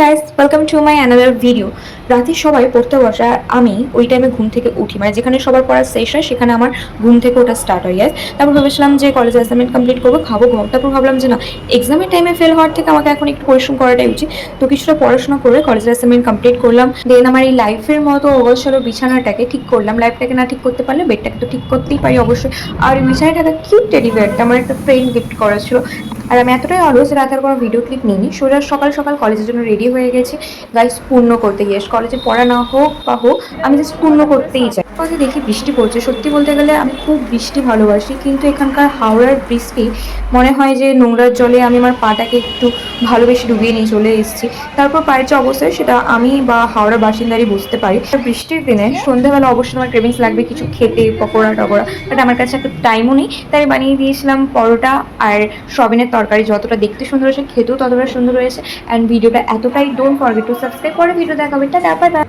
Guys, welcome to my another video. রাতে সবাই পড়তে বসে আর আমি ওই টাইমে ঘুম থেকে উঠি, মানে যেখানে সবার পড়ার শেষ হয় সেখানে আমার ঘুম থেকে ওটা স্টার্ট হয়ে যায়। তারপর ভেবেছিলাম যে কলেজে অ্যাসাইনমেন্ট কমপ্লিট করবো, খাবো ঘুমাবো। তারপর ভাবলাম যে না, এক্সামের টাইমে ফেল হওয়ার থেকে আমাকে এখন একটু পরিশ্রম করাটাই উচিত। তো কিছুটা পড়াশোনা করে কলেজের অ্যাসাইনমেন্ট কমপ্লিট করলাম। দেন আমার এই লাইফের মতো অবসর বিছানাটাকে ঠিক করলাম। লাইফটাকে না ঠিক করতে পারলে বেডটাকে তো ঠিক করতেই পারি অবশ্যই। আর এই বিছানায় থাকা কিউট টেডি বিয়ারটা আমার একটা ফ্রেন্ড গিফট করা ছিল। আর আমি এতটাই অলস, রাতে আর কোনো ভিডিও ক্লিপ নিইনি। সোজা সকাল সকাল কলেজের জন্য রেডি হয়ে গেছি। গাইস, পূর্ণ করতে গিয়ে কলেজে পড়া না হোক বা হোক, আমি জাস্ট পূর্ণ করতেই চাই। আগে দেখি বৃষ্টি পড়ছে। সত্যি বলতে গেলে আমি খুব বৃষ্টি ভালোবাসি, কিন্তু এখানকার হাওড়ার বৃষ্টি মনে হয় যে নোংরার জলে আমি আমার পাটাকে একটু ভালোবেসে ডুবিয়ে নিয়ে চলে এসেছি। তারপর পায়ের যে অবস্থায় সেটা আমি বা হাওড়ার বাসিন্দারই বুঝতে পারি। বৃষ্টির দিনে সন্ধ্যাবেলা অবশ্যই আমার ক্রেভিংস লাগবে কিছু খেতে, পকোড়া টকোড়া, বাট আমার কাছে একটা টাইমও নেই। তাই আমি বানিয়ে দিয়েছিলাম পরোটা আর সয়াবিনের তরকারি। যতটা দেখতে সুন্দর হয়েছে খেতেও ততটা সুন্দর হয়েছে। অ্যান্ড ভিডিওটা এতটাই, ডোন্ট ফরগেট টু সাবস্ক্রাইব। পরে ভিডিও দেখাবে, টাটা, বাই বাই।